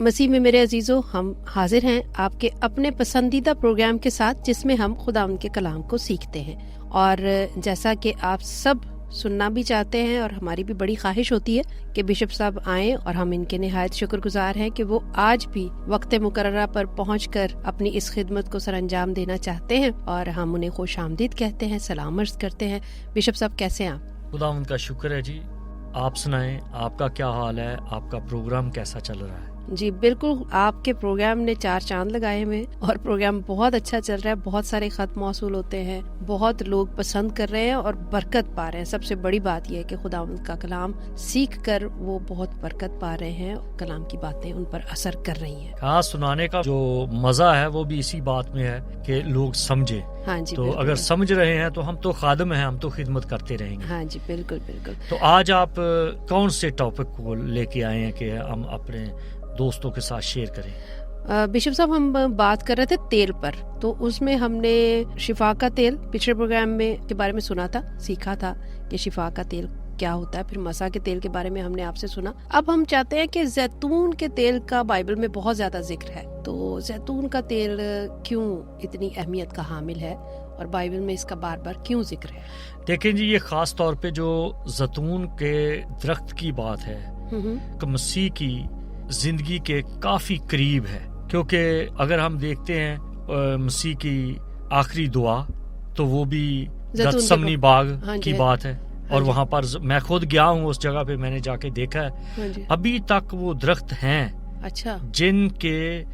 مسیح میں میرے عزیزو، ہم حاضر ہیں آپ کے اپنے پسندیدہ پروگرام کے ساتھ، جس میں ہم خداوند کے کلام کو سیکھتے ہیں، اور جیسا کہ آپ سب سننا بھی چاہتے ہیں اور ہماری بھی بڑی خواہش ہوتی ہے کہ بشپ صاحب آئیں، اور ہم ان کے نہایت شکر گزار ہیں کہ وہ آج بھی وقت مقررہ پر پہنچ کر اپنی اس خدمت کو سر انجام دینا چاہتے ہیں، اور ہم انہیں خوش آمدید کہتے ہیں، سلام عرض کرتے ہیں۔ بشپ صاحب کیسے ہیں آپ؟ خداوند کا شکر ہے جی، آپ سنائیں، آپ کا کیا حال ہے؟ آپ کا پروگرام کیسا چل رہا ہے؟ جی بالکل، آپ کے پروگرام نے 4 چاند لگائے ہوئے، اور پروگرام بہت اچھا چل رہا ہے، بہت سارے خط موصول ہوتے ہیں، بہت لوگ پسند کر رہے ہیں اور برکت پا رہے ہیں۔ سب سے بڑی بات یہ ہے کہ خداوند کا کلام سیکھ کر وہ بہت برکت پا رہے ہیں، کلام کی باتیں ان پر اثر کر رہی ہیں۔ ہاں، سنانے کا جو مزہ ہے وہ بھی اسی بات میں ہے کہ لوگ سمجھے۔ ہاں جی، تو بالکل، اگر سمجھ رہے ہیں تو ہم تو خادم ہیں، ہم تو خدمت کرتے رہیں گے۔ ہاں جی، بالکل بالکل۔ تو آج آپ کون سے ٹاپک کو لے کے آئے ہیں کہ ہم اپنے دوستوں کے ساتھ شیئر کریں؟ بشپ صاحب، ہم بات کر رہے تھے تیل پر، تو اس میں ہم نے شفا کا تیل پچھلے پروگرام میں کے بارے میں سنا تھا، سیکھا تھا کہ شفا کا تیل کیا ہوتا ہے، پھر مسا کے تیل کے بارے میں ہم نے آپ سے سنا۔ اب ہم چاہتے ہیں کہ زیتون کے تیل کا بائبل میں بہت زیادہ ذکر ہے، تو زیتون کا تیل کیوں اتنی اہمیت کا حامل ہے اور بائبل میں اس کا بار بار کیوں ذکر ہے؟ دیکھیں جی، یہ خاص طور پہ جو زیتون کے درخت کی بات ہے کہ مسیح کی زندگی کے کافی قریب ہے، کیونکہ اگر ہم دیکھتے ہیں مسیح کی آخری دعا تو وہ بھی گتسمنی باغ کی بات ہے، اور وہاں پر میں خود گیا ہوں اس جگہ پہ، میں نے جا کے دیکھا ہے، ابھی تک وہ درخت ہیں اچھا جن کے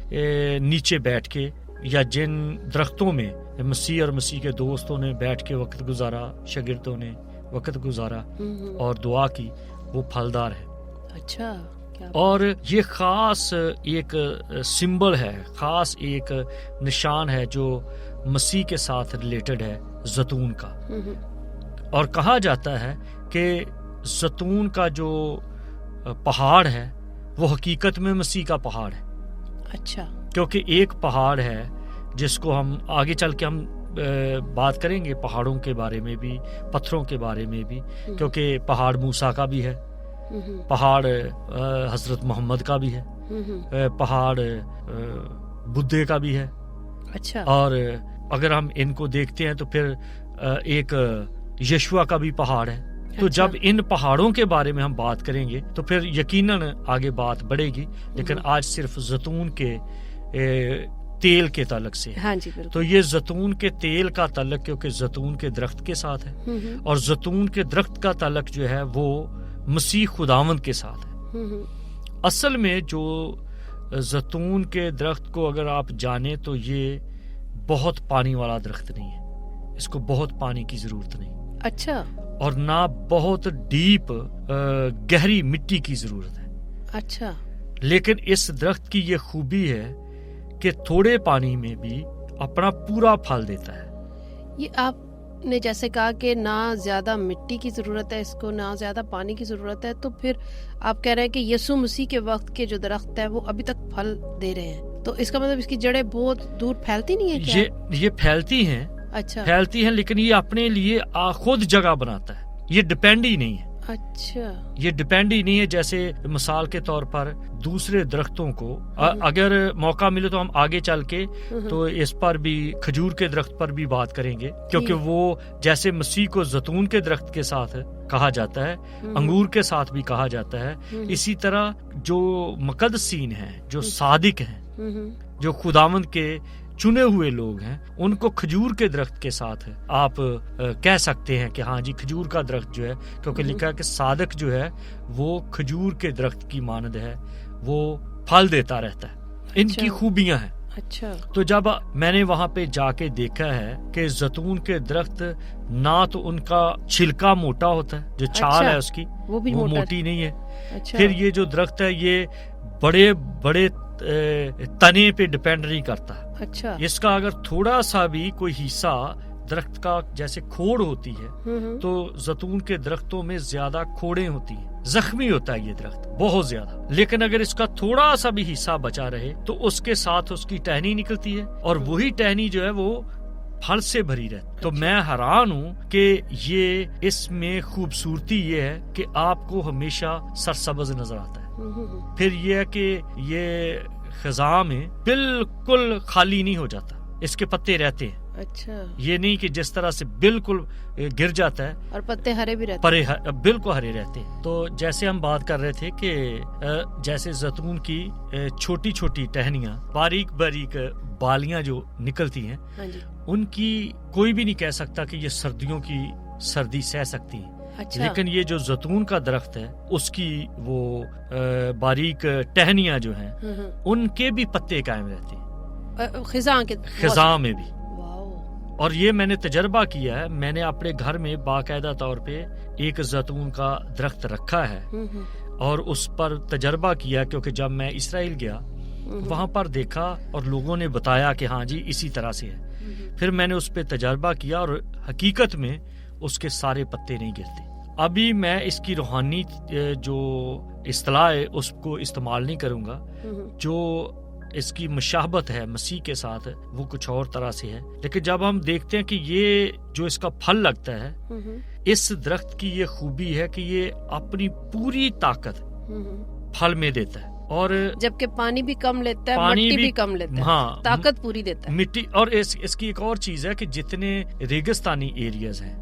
نیچے بیٹھ کے، یا جن درختوں میں مسیح اور مسیح کے دوستوں نے بیٹھ کے وقت گزارا، شاگردوں نے وقت گزارا اور دعا کی، وہ پھلدار ہے۔ اچھا، اور یہ خاص ایک سمبل ہے، خاص ایک نشان ہے جو مسیح کے ساتھ ریلیٹڈ ہے زیتون کا، اور کہا جاتا ہے کہ زیتون کا جو پہاڑ ہے وہ حقیقت میں مسیح کا پہاڑ ہے۔ اچھا، کیونکہ ایک پہاڑ ہے جس کو ہم آگے چل کے ہم بات کریں گے، پہاڑوں کے بارے میں بھی، پتھروں کے بارے میں بھی، کیونکہ پہاڑ موسیٰ کا بھی ہے، پہاڑ حضرت محمد کا بھی ہے، پہاڑ بدھے کا بھی ہے۔ اچھا، اور اگر ہم ان کو دیکھتے ہیں تو پھر ایک یشوع کا بھی پہاڑ ہے۔ تو جب ان پہاڑوں کے بارے میں ہم بات کریں گے تو پھر یقیناً آگے بات بڑھے گی، لیکن آج صرف زیتون کے تیل کے تعلق سے ہے۔ ہاں جی، بالکل۔ تو یہ زیتون کے تیل کا تعلق کیونکہ زیتون کے درخت کے ساتھ ہے، اور زیتون کے درخت کا تعلق جو ہے وہ مسیح خداوند کے ساتھ ہے۔ اصل میں جو زیتون کے درخت کو اگر آپ جانیں تو یہ بہت پانی والا درخت نہیں ہے، اس کو بہت پانی کی ضرورت نہیں۔ اچھا، اور نہ بہت ڈیپ گہری مٹی کی ضرورت ہے۔ اچھا، لیکن اس درخت کی یہ خوبی ہے کہ تھوڑے پانی میں بھی اپنا پورا پھل دیتا ہے۔ یہ آپ نے جیسے کہا کہ نہ زیادہ مٹی کی ضرورت ہے اس کو، نہ زیادہ پانی کی ضرورت ہے، تو پھر آپ کہہ رہے ہیں کہ یسوع مسیح کے وقت کے جو درخت ہے وہ ابھی تک پھل دے رہے ہیں، تو اس کا مطلب اس کی جڑیں بہت دور پھیلتی نہیں ہے کیا؟ یہ پھیلتی ہیں، اچھا، پھیلتی ہیں، لیکن یہ اپنے لیے خود جگہ بناتا ہے، یہ ڈیپینڈ ہی نہیں ہے۔ اچھا، یہ ڈیپینڈ ہی نہیں ہے۔ جیسے مثال کے طور پر دوسرے درختوں کو اگر موقع ملے تو ہم آگے چل کے تو اس پر بھی، کھجور کے درخت پر بھی بات کریں گے، کیونکہ وہ جیسے مسیح کو زیتون کے درخت کے ساتھ کہا جاتا ہے، انگور کے ساتھ بھی کہا جاتا ہے، اسی طرح جو مقدسین ہیں، جو صادق ہیں، جو خداوند کے چنے ہوئے لوگ ہیں، ان کو کھجور کے درخت کے ساتھ آپ کہہ سکتے ہیں کہ ہاں جی کھجور کا درخت جو ہے، کیونکہ لکھا ہے کہ صادق جو ہے وہ کھجور کے درخت کی مانند ہے، وہ پھل دیتا رہتا ہے۔ ان کی خوبیاں ہیں۔ اچھا، تو جب میں نے وہاں پہ جا کے دیکھا ہے کہ زیتون کے درخت نہ تو ان کا چھلکا موٹا ہوتا ہے، جو چھال ہے اس کی وہ موٹی نہیں ہے، پھر یہ جو درخت ہے یہ بڑے بڑے تنے پہ ڈیپینڈ نہیں کرتا۔ اچھا، اس کا اگر تھوڑا سا بھی کوئی حصہ درخت کا جیسے کھوڑ ہوتی ہے تو زیتون کے درختوں میں زیادہ کھوڑیں ہوتی ہیں، زخمی ہوتا ہے یہ درخت بہت زیادہ، لیکن اگر اس کا تھوڑا سا بھی حصہ بچا رہے تو اس کے ساتھ اس کی ٹہنی نکلتی ہے، اور وہی ٹہنی جو ہے وہ پھل سے بھری رہتی۔ تو میں حیران ہوں کہ یہ اس میں خوبصورتی یہ ہے کہ آپ کو ہمیشہ سرسبز نظر آتا ہے۔ پھر یہ ہے کہ یہ خزاں میں بالکل خالی نہیں ہو جاتا، اس کے پتے رہتے ہیں. اچھا، یہ نہیں کہ جس طرح سے بالکل گر جاتا ہے اور پتے ہرے بھی رہتے ہیں، بالکل ہرے رہتے ہیں. تو جیسے ہم بات کر رہے تھے کہ جیسے زیتون کی چھوٹی چھوٹی ٹہنیاں، باریک باریک بالیاں جو نکلتی ہیں، ان کی کوئی بھی نہیں کہہ سکتا کہ یہ سردیوں کی سردی سہ سکتی ہیں. اچھا. لیکن یہ جو زیتون کا درخت ہے اس کی وہ باریک ٹہنیاں جو ہیں ان کے بھی پتے قائم رہتے ہیں خزاں میں بھی. اور یہ میں نے تجربہ کیا ہے، میں نے اپنے گھر میں باقاعدہ طور پہ ایک زیتون کا درخت رکھا ہے اور اس پر تجربہ کیا، کیونکہ جب میں اسرائیل گیا وہاں پر دیکھا اور لوگوں نے بتایا کہ ہاں جی اسی طرح سے ہے. پھر میں نے اس پہ تجربہ کیا اور حقیقت میں اس کے سارے پتے نہیں گرتے. ابھی میں اس کی روحانی جو اصطلاح ہے اس کو استعمال نہیں کروں گا، جو اس کی مشابہت ہے مسیح کے ساتھ وہ کچھ اور طرح سے ہے. لیکن جب ہم دیکھتے ہیں کہ یہ جو اس کا پھل لگتا ہے، اس درخت کی یہ خوبی ہے کہ یہ اپنی پوری طاقت پھل میں دیتا ہے، اور جبکہ پانی بھی کم لیتا ہے، مٹی بھی کم لیتا ہے، ہاں طاقت پوری دیتا ہے مٹی. اور اس کی ایک اور چیز ہے کہ جتنے ریگستانی ایریاز ہیں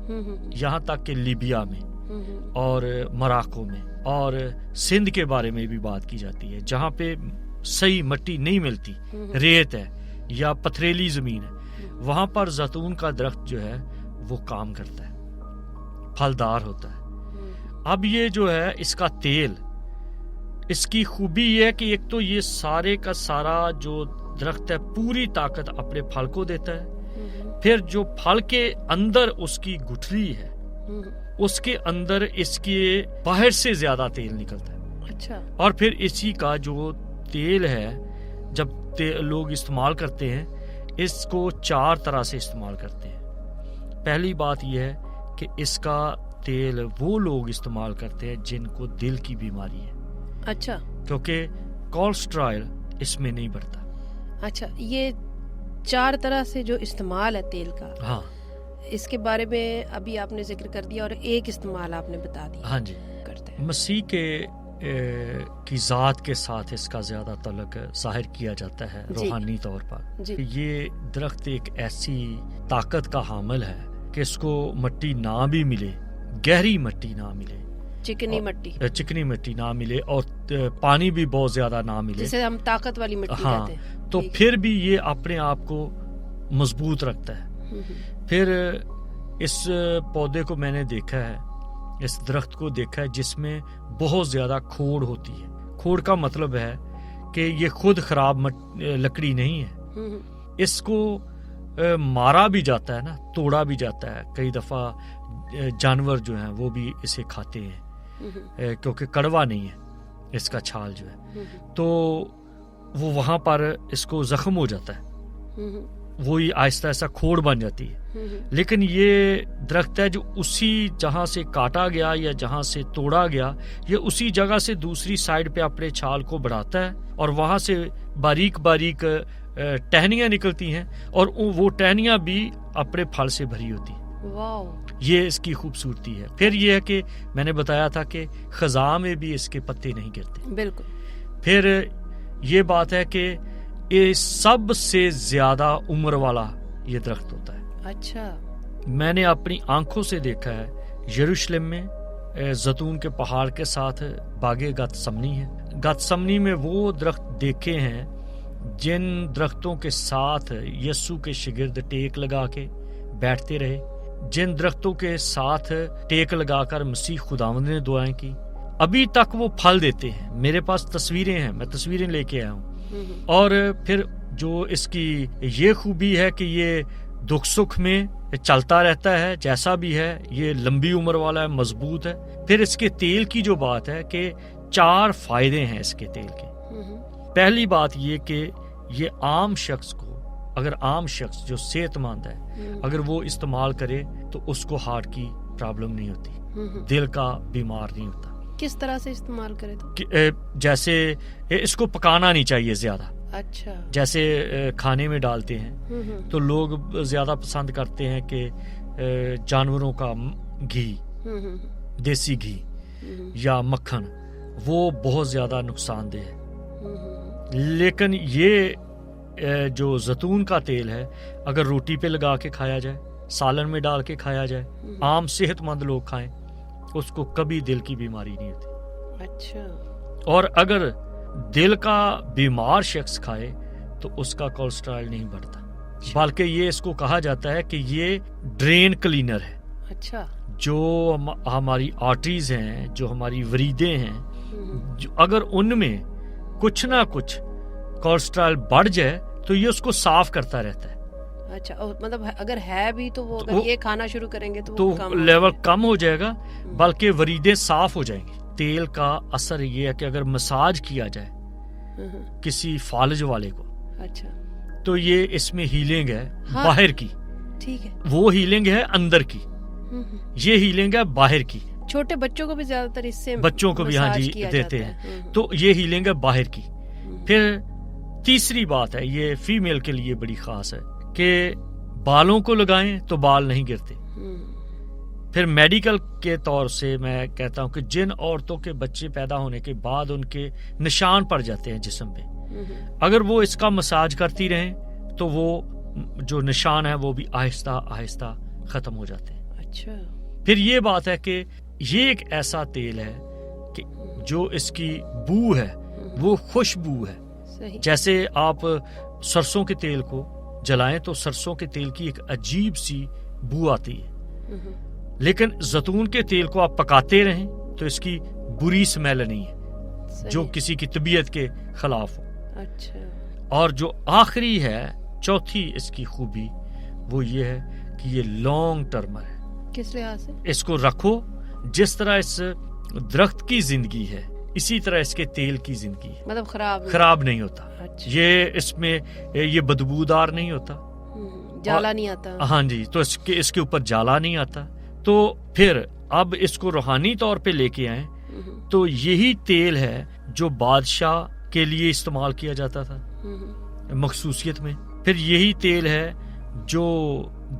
یہاں تک کہ لیبیا میں اور مراکو میں اور سندھ کے بارے میں بھی بات کی جاتی ہے، جہاں پہ صحیح مٹی نہیں ملتی، ریت ہے یا پتھریلی زمین ہے، وہاں پر زیتون کا درخت جو ہے وہ کام کرتا ہے، پھلدار ہوتا ہے. اب یہ جو ہے اس کا تیل، اس کی خوبی یہ ہے کہ ایک تو یہ سارے کا سارا جو درخت ہے پوری طاقت اپنے پھل کو دیتا ہے. پھر جو پھل کے اندر اس کی گٹھلی ہے اس کے اندر اس کے باہر سے زیادہ تیل نکلتا ہے. اچھا. اور پھر اسی کا جو تیل ہے جب لوگ استعمال کرتے ہیں اس کو 4 طرح سے استعمال کرتے ہیں. پہلی بات یہ ہے کہ اس کا تیل وہ لوگ استعمال کرتے ہیں جن کو دل کی بیماری ہے. اچھا. کیونکہ کولیسٹرول اس میں نہیں بڑھتا. اچھا، یہ 4 طرح سے جو استعمال ہے تیل کا، ہاں اس کے بارے میں ابھی آپ نے ذکر کر دیا اور ایک استعمال آپ نے بتا دیا. ہاں جی. کرتے ہیں مسیح کی ذات کے ساتھ اس کا زیادہ تعلق ظاہر کیا جاتا ہے روحانی طور پر. یہ درخت ایک ایسی طاقت کا حامل ہے کہ اس کو مٹی نہ بھی ملے، گہری مٹی نہ ملے، چکنی مٹی نہ ملے اور پانی بھی بہت زیادہ نہ ملے، جسے ہم طاقت والی مٹی کہتے ہیں، تو پھر بھی یہ اپنے آپ کو مضبوط رکھتا ہے. پھر اس پودے کو میں نے دیکھا ہے، اس درخت کو دیکھا ہے جس میں بہت زیادہ کھوڑ ہوتی ہے. کھوڑ کا مطلب ہے کہ یہ خود خراب لکڑی نہیں ہے، اس کو مارا بھی جاتا ہے نا، توڑا بھی جاتا ہے. کئی دفعہ جانور جو ہیں وہ بھی اسے کھاتے ہیں کیونکہ کڑوا نہیں ہے اس کا چھال جو ہے، تو وہ وہاں پر اس کو زخم ہو جاتا ہے، وہی آہستہ آہستہ کھوڑ بن جاتی ہے. لیکن یہ درخت ہے جو اسی جہاں سے کاٹا گیا یا جہاں سے توڑا گیا، یہ اسی جگہ سے دوسری سائڈ پہ اپنے چھال کو بڑھاتا ہے اور وہاں سے باریک باریک ٹہنیاں نکلتی ہیں اور وہ ٹہنیاں بھی اپنے پھل سے بھری ہوتی ہیں. یہ اس کی خوبصورتی ہے. پھر یہ ہے کہ میں نے بتایا تھا کہ خزاں میں بھی اس کے پتے نہیں گرتے. بالکل. پھر یہ بات ہے کہ یہ سب سے زیادہ عمر والا یہ درخت ہوتا ہے. اچھا. میں نے اپنی آنکھوں سے دیکھا ہے یروشلم میں زیتون کے پہاڑ کے ساتھ باغ گتسمنی ہے. گتسمنی میں وہ درخت دیکھے ہیں جن درختوں کے ساتھ یسوع کے شاگرد ٹیک لگا کے بیٹھتے رہے، جن درختوں کے ساتھ ٹیک لگا کر مسیح خداوند نے دعائیں کی، ابھی تک وہ پھل دیتے ہیں. میرے پاس تصویریں ہیں، میں تصویریں لے کے آیا ہوں. اور پھر جو اس کی یہ خوبی ہے کہ یہ دکھ سکھ میں چلتا رہتا ہے، جیسا بھی ہے یہ لمبی عمر والا ہے، مضبوط ہے. پھر اس کے تیل کی جو بات ہے کہ 4 فائدے ہیں اس کے تیل کے. پہلی بات یہ کہ یہ عام شخص کو، اگر عام شخص جو صحت مند ہے اگر وہ استعمال کرے تو اس کو ہارٹ کی پرابلم نہیں ہوتی، دل کا بیمار نہیں ہوتا. کس طرح سے استعمال کرے تو؟ جیسے اس کو پکانا نہیں چاہیے زیادہ. اچھا. جیسے کھانے میں ڈالتے ہیں تو لوگ زیادہ پسند کرتے ہیں کہ جانوروں کا گھی، دیسی گھی یا مکھن وہ بہت زیادہ نقصان دہ ہے. لیکن یہ جو زیتون کا تیل ہے اگر روٹی پہ لگا کے کھایا جائے, سالن میں ڈال کے کھایا جائے, عام صحت مند لوگ کھائیں, اس کو کبھی دل کی بیماری نہیں ہوتی. اچھا. اور اگر دل کا بیمار شخص کھائے تو اس کا کولیسٹرول نہیں بڑھتا, بلکہ یہ اس کو کہا جاتا ہے کہ یہ ڈرین کلینر ہے. اچھا. جو ہماری آرٹریز ہیں, جو ہماری وریدیں ہیں, اگر ان میں کچھ نہ کچھ کولیسٹرول بڑھ جائے تو یہ اس کو صاف کرتا رہتا ہے. اچھا, مطلب اگر ہے بھی تو وہ اگر یہ کھانا شروع کریں گے تو لیول کم ہو جائے گا, بلکہ وریدیں صاف ہو جائیں گی. تیل کا اثر یہ ہے کہ اگر مساج کیا جائے کسی فالج والے کو, اچھا, تو یہ اس میں ہیلنگ ہے باہر کی. ٹھیک ہے. وہ ہیلنگ ہے اندر کی, یہ ہیلنگ ہے باہر کی. چھوٹے بچوں کو بھی زیادہ تر اس سے بچوں کو بھی ہاں جی دیتے ہیں, تو یہ ہیلنگ ہے باہر کی. پھر تیسری بات ہے, یہ فیمیل کے لیے بڑی خاص ہے کہ بالوں کو لگائیں تو بال نہیں گرتے. پھر میڈیکل کے طور سے میں کہتا ہوں کہ جن عورتوں کے بچے پیدا ہونے کے بعد ان کے نشان پڑ جاتے ہیں جسم پہ, اگر وہ اس کا مساج کرتی رہیں تو وہ جو نشان ہے وہ بھی آہستہ آہستہ ختم ہو جاتے ہیں. اچھا. پھر یہ بات ہے کہ یہ ایک ایسا تیل ہے کہ جو اس کی بو ہے وہ خوشبو ہے. صحیح. جیسے آپ سرسوں کے تیل کو جلائیں تو سرسوں کے تیل کی ایک عجیب سی بو آتی ہے, لیکن زیتون کے تیل کو آپ پکاتے رہیں تو اس کی بری سمیل نہیں ہے جو کسی کی طبیعت کے خلاف ہو. اچھا. اور جو آخری ہے, چوتھی اس کی خوبی, وہ یہ ہے کہ یہ لانگ ٹرمر ہے. کس لحاظ سے؟ اس کو رکھو, جس طرح اس درخت کی زندگی ہے اسی طرح اس کے تیل کی زندگی ہے, مطلب خراب نہیں ہوتا. اچھا. یہ اس میں یہ بدبودار نہیں ہوتا, جالا نہیں آتا. ہاں جی, تو اس کے اوپر جالا نہیں آتا. تو پھر اب اس کو روحانی طور پہ لے کے آئیں تو یہی تیل ہے جو بادشاہ کے لیے استعمال کیا جاتا تھا مخصوصیت میں. پھر یہی تیل ہے جو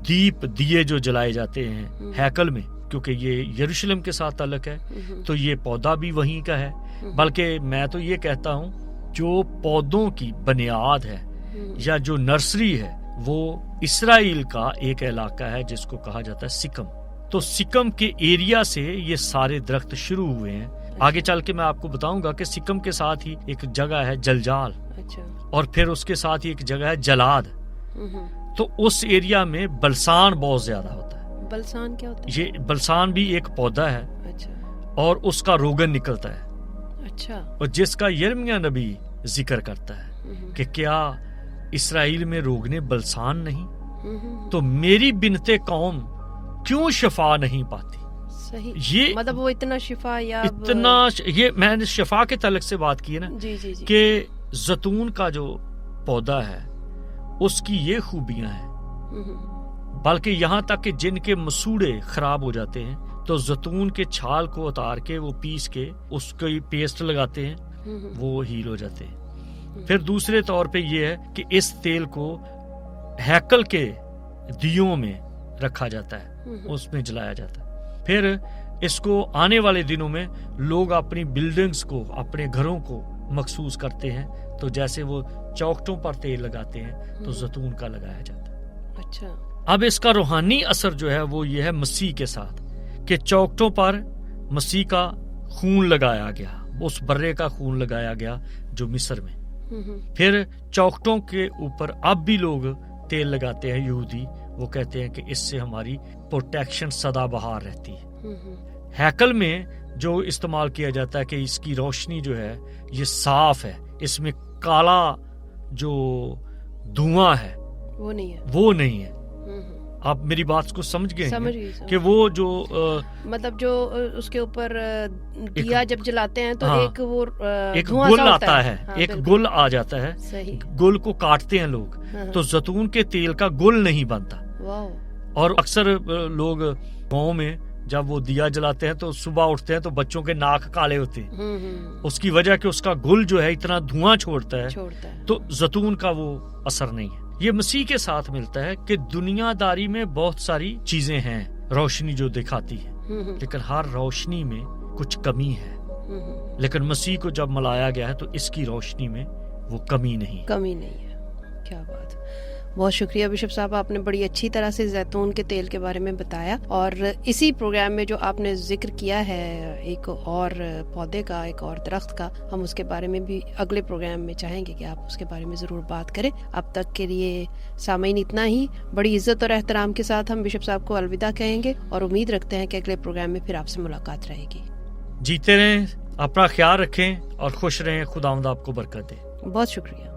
دیے جو جلائے جاتے ہیں ہیکل میں, کیونکہ یہ یروشلم کے ساتھ تعلق ہے تو یہ پودا بھی وہیں کا ہے. بلکہ میں تو یہ کہتا ہوں جو پودوں کی بنیاد ہے یا جو نرسری ہے وہ اسرائیل کا ایک علاقہ ہے جس کو کہا جاتا ہے سکم. تو سکم کے ایریا سے یہ سارے درخت شروع ہوئے ہیں. آگے چل کے میں آپ کو بتاؤں گا کہ سکم کے ساتھ ہی ایک جگہ ہے جلجال, اور پھر اس کے ساتھ ہی ایک جگہ ہے جلاد. تو اس ایریا میں بلسان بہت زیادہ ہوتا ہے. بلسان کیا ہوتا ہے؟ یہ بلسان بھی ایک پودا ہے. اچھا. اور اس کا روغن نکلتا ہے. اچھا. اور جس کا یرمیہ نبی ذکر کرتا ہے کہ کیا اسرائیل میں روغن بلسان نہیں, تو میری بنت قوم کیوں شفا نہیں پاتی. صحیح. یہ مطلب وہ اتنا شفا یا یہ میں نے شفا کے تعلق سے بات کی ہے نا, جی کہ زیتون کا جو پودا ہے اس کی یہ خوبیاں ہیں. بلکہ یہاں تک کہ جن کے مسوڑے خراب ہو جاتے ہیں تو زیتون کے چھال کو اتار کے وہ پیس کے اس کی پیسٹ لگاتے ہیں, وہ ہیل ہو جاتے ہیں. پھر دوسرے طور پہ یہ ہے کہ اس تیل کو ہیکل کے دیوں میں رکھا جاتا ہے, اس میں جلایا جاتا ہے. پھر اس کو آنے والے دنوں میں لوگ اپنی بلڈنگز کو, اپنے گھروں کو مخصوص کرتے ہیں, تو جیسے وہ چوکٹوں پر تیل لگاتے ہیں تو زیتون کا لگایا جاتا ہے. اچھا. اب اس کا روحانی اثر جو ہے وہ یہ ہے مسیح کے ساتھ, کہ چوکٹوں پر مسیح کا خون لگایا گیا, اس برے کا خون لگایا گیا جو مصر میں. پھر چوکٹوں کے اوپر اب بھی لوگ تیل لگاتے ہیں یہودی, وہ کہتے ہیں کہ اس سے ہماری پروٹیکشن سدا بہار رہتی ہے. ہیکل میں جو استعمال کیا جاتا ہے کہ اس کی روشنی جو ہے یہ صاف ہے, اس میں کالا جو دھواں ہے وہ نہیں ہے. آپ میری بات کو سمجھ گئے کہ وہ جو مطلب جو اس کے اوپر دیا جب جلاتے ہیں تو ایک گل آتا ہے, ایک گل آ جاتا ہے. گل کو کاٹتے ہیں لوگ تو زیتون کے تیل کا گل نہیں بنتا. اور اکثر لوگ گاؤں میں جب وہ دیا جلاتے ہیں تو صبح اٹھتے ہیں تو بچوں کے ناک کالے ہوتے ہیں, اس کی وجہ کہ اس کا گل جو ہے اتنا دھواں چھوڑتا ہے. تو زیتون کا وہ اثر نہیں ہے. یہ مسیح کے ساتھ ملتا ہے کہ دنیا داری میں بہت ساری چیزیں ہیں روشنی جو دکھاتی ہے, لیکن ہر روشنی میں کچھ کمی ہے. لیکن مسیح کو جب ملایا گیا ہے تو اس کی روشنی میں وہ کمی نہیں ہے. کیا بات. بہت شکریہ بشپ صاحب، آپ نے بڑی اچھی طرح سے زیتون کے تیل کے بارے میں بتایا، اور اسی پروگرام میں جو آپ نے ذکر کیا ہے ایک اور پودے کا، ایک اور درخت کا، ہم اس کے بارے میں بھی اگلے پروگرام میں چاہیں گے کہ آپ اس کے بارے میں ضرور بات کریں. اب تک کے لیے سامعین اتنا ہی. بڑی عزت اور احترام کے ساتھ ہم بشپ صاحب کو الوداع کہیں گے اور امید رکھتے ہیں کہ اگلے پروگرام میں پھر آپ سے ملاقات رہے گی. جیتے رہیں، اپنا خیال رکھیں اور خوش رہیں. خداوند آپ کو برکت دے. بہت شکریہ.